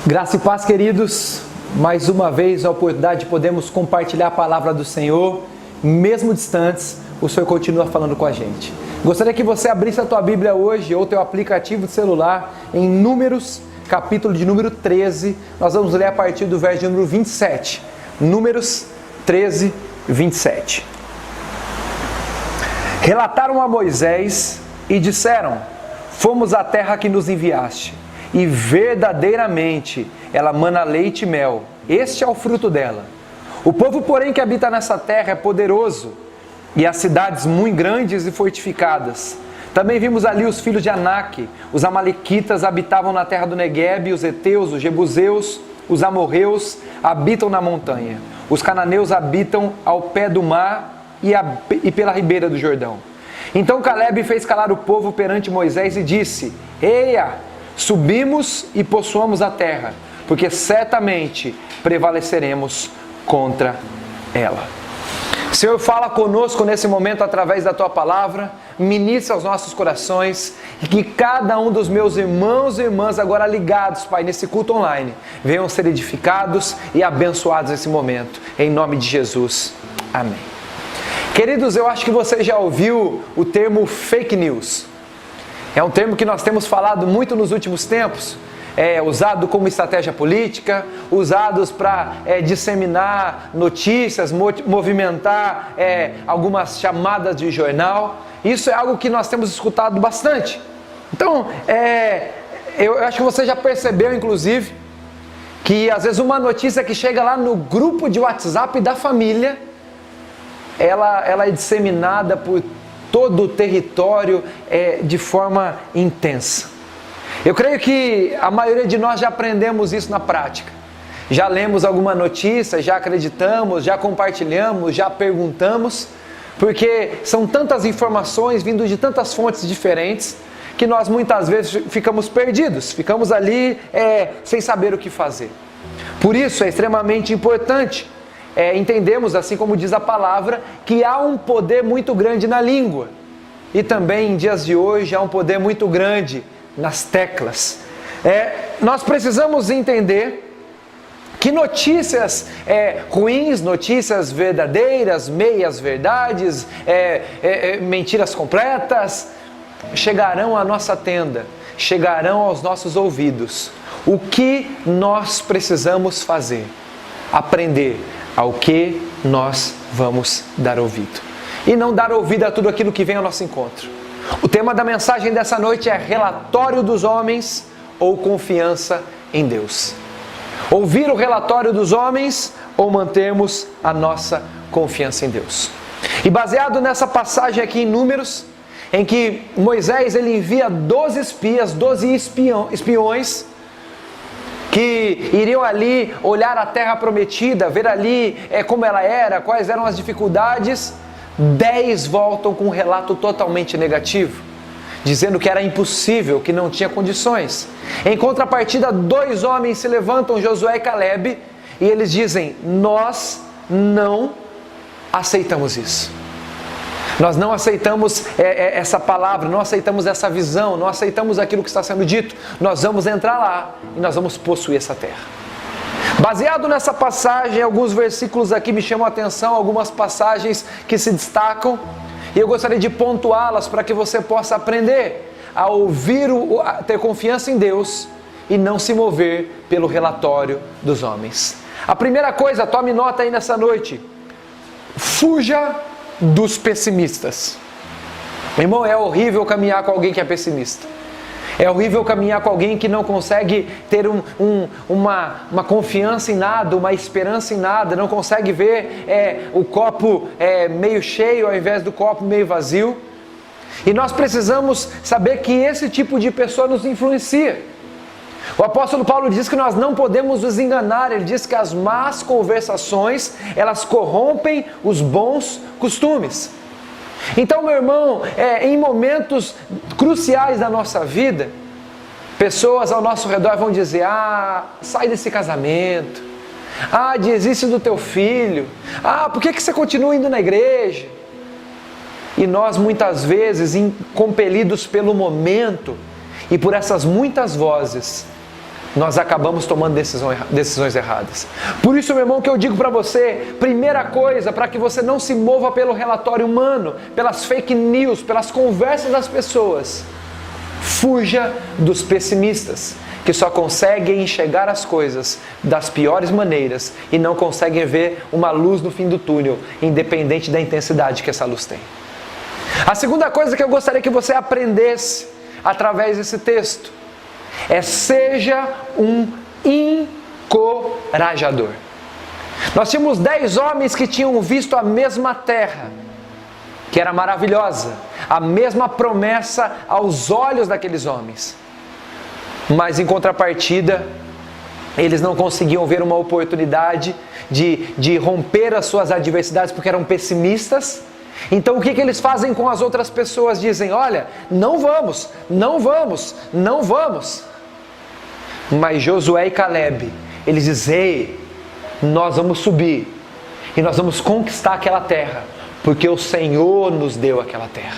Graça e paz, queridos. Mais uma vez a oportunidade de podermos compartilhar a palavra do Senhor, mesmo distantes, o Senhor continua falando com a gente. Gostaria que você abrisse a tua Bíblia hoje, ou teu aplicativo de celular, em Números, capítulo de número 13. Nós vamos ler a partir do verso de número 27. Números 13, 27. Relataram a Moisés e disseram: fomos à terra que nos enviaste, e verdadeiramente ela mana leite e mel, este é o fruto dela. O povo, porém, que habita nessa terra é poderoso, e as cidades muito grandes e fortificadas. Também vimos ali os filhos de Anak, os amalequitas habitavam na terra do Neguebe, os heteus, os jebuseus, os amorreus habitam na montanha. Os cananeus habitam ao pé do mar e pela ribeira do Jordão. Então Calebe fez calar o povo perante Moisés e disse: Eia, subimos e possuamos a terra, porque certamente prevaleceremos contra ela. Senhor, fala conosco nesse momento através da Tua palavra, ministra aos nossos corações, e que cada um dos meus irmãos e irmãs agora ligados, Pai, nesse culto online, venham ser edificados e abençoados nesse momento, em nome de Jesus. Amém. Queridos, eu acho que você já ouviu o termo fake news. É um termo que nós temos falado muito nos últimos tempos, usado como estratégia política, usados para disseminar notícias, movimentar algumas chamadas de jornal. Isso é algo que nós temos escutado bastante. Então, eu acho que você já percebeu, inclusive, que às vezes uma notícia que chega lá no grupo de WhatsApp da família, ela é disseminada por todo o território de forma intensa. Eu creio que a maioria de nós já aprendemos isso na prática. Já lemos alguma notícia, já acreditamos, já compartilhamos, já perguntamos, porque são tantas informações vindo de tantas fontes diferentes que nós muitas vezes ficamos perdidos, ficamos ali sem saber o que fazer. Por isso é extremamente importante entendemos, assim como diz a palavra, que há um poder muito grande na língua. E também em dias de hoje há um poder muito grande nas teclas. Nós precisamos entender que notícias ruins, notícias verdadeiras, meias verdades, mentiras completas, chegarão à nossa tenda, chegarão aos nossos ouvidos. O que nós precisamos fazer? Aprender ao que nós vamos dar ouvido. E não dar ouvido a tudo aquilo que vem ao nosso encontro. O tema da mensagem dessa noite é relatório dos homens ou confiança em Deus. Ouvir o relatório dos homens ou mantermos a nossa confiança em Deus. E baseado nessa passagem aqui em Números, em que Moisés ele envia 12 espias, 12 espiões, que iriam ali olhar a terra prometida, ver ali como ela era, quais eram as dificuldades. 10 voltam com um relato totalmente negativo, dizendo que era impossível, que não tinha condições. Em contrapartida, 2 homens se levantam, Josué e Calebe, e eles dizem: nós não aceitamos isso. Nós não aceitamos essa palavra, não aceitamos essa visão, não aceitamos aquilo que está sendo dito. Nós vamos entrar lá e nós vamos possuir essa terra. Baseado nessa passagem, alguns versículos aqui me chamam a atenção, algumas passagens que se destacam, e eu gostaria de pontuá-las para que você possa aprender a ouvir, a ter confiança em Deus e não se mover pelo relatório dos homens. A primeira coisa, tome nota aí nessa noite: fuja dos pessimistas. Irmão, é horrível caminhar com alguém que é pessimista. É horrível caminhar com alguém que não consegue ter uma confiança em nada, uma esperança em nada, não consegue ver o copo meio cheio ao invés do copo meio vazio. E nós precisamos saber que esse tipo de pessoa nos influencia. O apóstolo Paulo diz que nós não podemos nos enganar. Ele diz que as más conversações, elas corrompem os bons costumes. Então, meu irmão, em momentos cruciais da nossa vida, pessoas ao nosso redor vão dizer: sai desse casamento, desiste do teu filho, por que você continua indo na igreja? E nós muitas vezes, compelidos pelo momento e por essas muitas vozes, nós acabamos tomando decisões erradas. Por isso, meu irmão, que eu digo para você, primeira coisa, para que você não se mova pelo relatório humano, pelas fake news, pelas conversas das pessoas, fuja dos pessimistas, que só conseguem enxergar as coisas das piores maneiras e não conseguem ver uma luz no fim do túnel, independente da intensidade que essa luz tem. A segunda coisa que eu gostaria que você aprendesse através desse texto é: seja um encorajador. Nós tínhamos 10 homens que tinham visto a mesma terra, que era maravilhosa, a mesma promessa aos olhos daqueles homens. Mas em contrapartida, eles não conseguiam ver uma oportunidade de romper as suas adversidades porque eram pessimistas. Então o que eles fazem com as outras pessoas? Dizem: olha, não vamos, não vamos, não vamos. Mas Josué e Caleb, eles dizem: ei, nós vamos subir e nós vamos conquistar aquela terra, porque o Senhor nos deu aquela terra.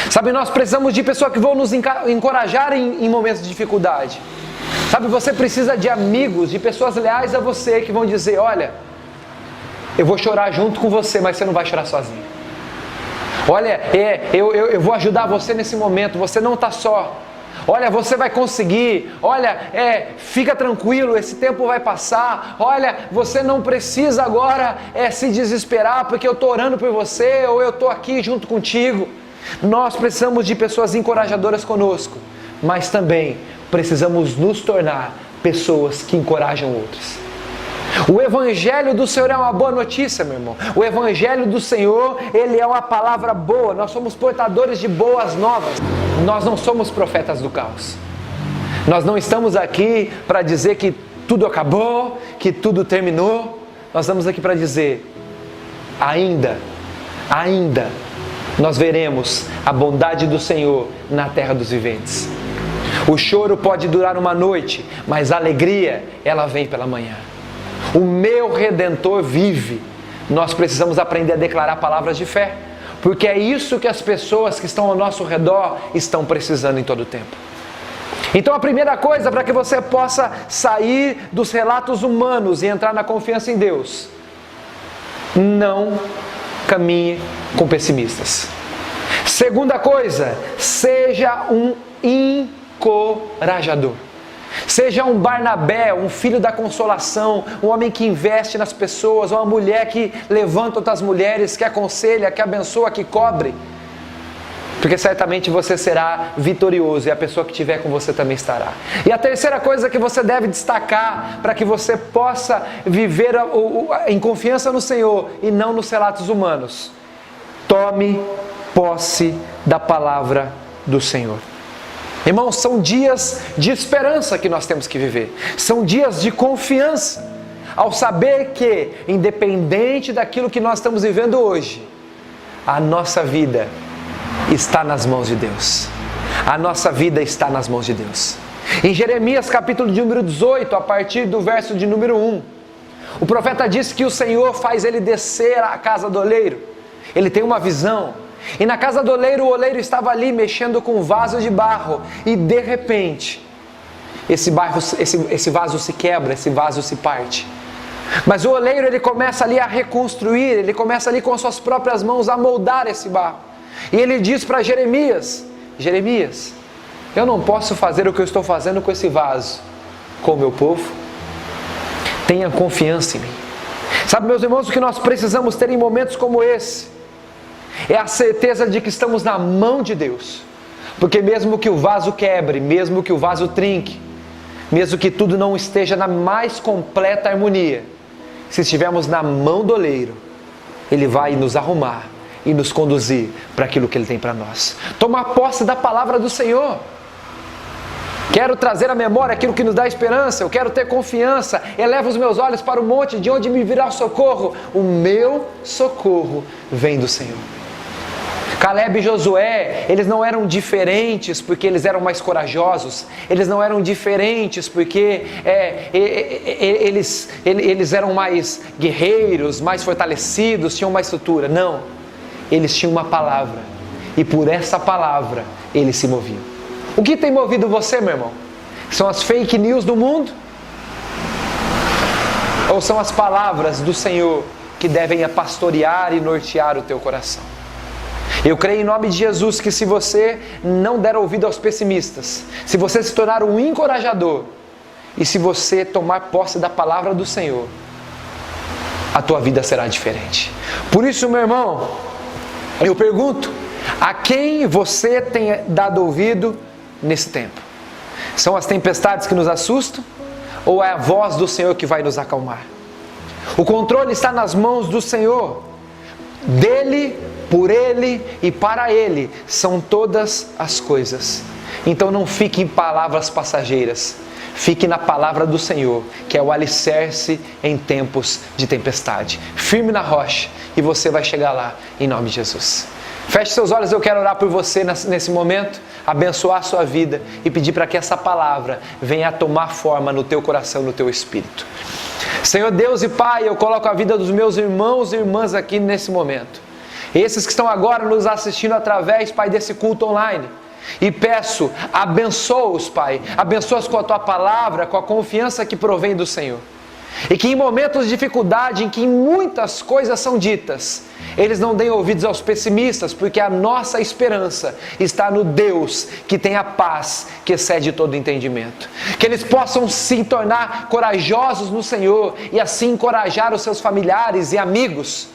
Sabe, nós precisamos de pessoas que vão nos encorajar em momentos de dificuldade. Sabe, você precisa de amigos, de pessoas leais a você, que vão dizer: olha, eu vou chorar junto com você, mas você não vai chorar sozinho. Olha, eu vou ajudar você nesse momento, você não está só. Olha, você vai conseguir. Olha, fica tranquilo, esse tempo vai passar. Olha, você não precisa agora se desesperar porque eu estou orando por você, ou eu estou aqui junto contigo. Nós precisamos de pessoas encorajadoras conosco, mas também precisamos nos tornar pessoas que encorajam outros. O Evangelho do Senhor é uma boa notícia, meu irmão. O Evangelho do Senhor, ele é uma palavra boa. Nós somos portadores de boas novas. Nós não somos profetas do caos. Nós não estamos aqui para dizer que tudo acabou, que tudo terminou. Nós estamos aqui para dizer: ainda, nós veremos a bondade do Senhor na terra dos viventes. O choro pode durar uma noite, mas a alegria, ela vem pela manhã. O meu Redentor vive. Nós precisamos aprender a declarar palavras de fé, porque é isso que as pessoas que estão ao nosso redor estão precisando em todo o tempo. Então a primeira coisa, para que você possa sair dos relatos humanos e entrar na confiança em Deus: não caminhe com pessimistas. Segunda coisa, seja um encorajador. Seja um Barnabé, um filho da consolação, um homem que investe nas pessoas, uma mulher que levanta outras mulheres, que aconselha, que abençoa, que cobre. Porque certamente você será vitorioso e a pessoa que estiver com você também estará. E a terceira coisa que você deve destacar para que você possa viver em confiança no Senhor e não nos relatos humanos: tome posse da palavra do Senhor. Irmãos, são dias de esperança que nós temos que viver. São dias de confiança, ao saber que, independente daquilo que nós estamos vivendo hoje, a nossa vida está nas mãos de Deus. A nossa vida está nas mãos de Deus. Em Jeremias capítulo de número 18, a partir do verso de número 1, o profeta diz que o Senhor faz ele descer à casa do oleiro. Ele tem uma visão. E na casa do oleiro, o oleiro estava ali mexendo com um vaso de barro. E de repente, esse vaso se quebra, esse vaso se parte. Mas o oleiro, ele começa ali a reconstruir, ele começa ali com as suas próprias mãos a moldar esse barro. E ele diz para Jeremias: Jeremias, eu não posso fazer o que eu estou fazendo com esse vaso, com o meu povo. Tenha confiança em mim. Sabe, meus irmãos, o que nós precisamos ter em momentos como esse é a certeza de que estamos na mão de Deus. Porque mesmo que o vaso quebre, mesmo que o vaso trinque, mesmo que tudo não esteja na mais completa harmonia, se estivermos na mão do oleiro, Ele vai nos arrumar e nos conduzir para aquilo que Ele tem para nós. Tomar posse da palavra do Senhor. Quero trazer à memória aquilo que nos dá esperança. Eu quero ter confiança. Elevo os meus olhos para o monte, de onde me virá o socorro. O meu socorro vem do Senhor. Caleb e Josué, eles não eram diferentes porque eles eram mais corajosos. Eles não eram diferentes porque eles eram mais guerreiros, mais fortalecidos, tinham mais estrutura. Não, eles tinham uma palavra. E por essa palavra, eles se moviam. O que tem movido você, meu irmão? São as fake news do mundo? Ou são as palavras do Senhor que devem pastorear e nortear o teu coração? Eu creio em nome de Jesus que se você não der ouvido aos pessimistas, se você se tornar um encorajador, e se você tomar posse da palavra do Senhor, a tua vida será diferente. Por isso, meu irmão, eu pergunto, a quem você tem dado ouvido nesse tempo? São as tempestades que nos assustam? Ou é a voz do Senhor que vai nos acalmar? O controle está nas mãos do Senhor. Dele, por Ele e para Ele são todas as coisas. Então não fique em palavras passageiras. Fique na palavra do Senhor, que é o alicerce em tempos de tempestade. Firme na rocha e você vai chegar lá, em nome de Jesus. Feche seus olhos, eu quero orar por você nesse momento, abençoar a sua vida e pedir para que essa palavra venha a tomar forma no teu coração, no teu espírito. Senhor Deus e Pai, eu coloco a vida dos meus irmãos e irmãs aqui nesse momento. Esses que estão agora nos assistindo através, Pai, desse culto online. E peço, abençoa-os, Pai, abençoa-os com a Tua palavra, com a confiança que provém do Senhor. E que em momentos de dificuldade, em que muitas coisas são ditas, eles não deem ouvidos aos pessimistas, porque a nossa esperança está no Deus que tem a paz que excede todo entendimento. Que eles possam se tornar corajosos no Senhor e assim encorajar os seus familiares e amigos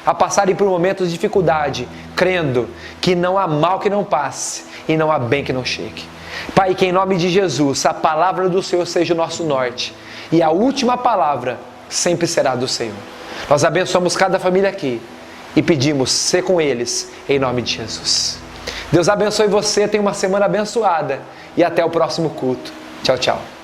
a passarem por momentos de dificuldade, crendo que não há mal que não passe e não há bem que não chegue. Pai, que em nome de Jesus a palavra do Senhor seja o nosso norte e a última palavra sempre será do Senhor. Nós abençoamos cada família aqui e pedimos, ser com eles em nome de Jesus. Deus abençoe você, tenha uma semana abençoada e até o próximo culto. Tchau, tchau.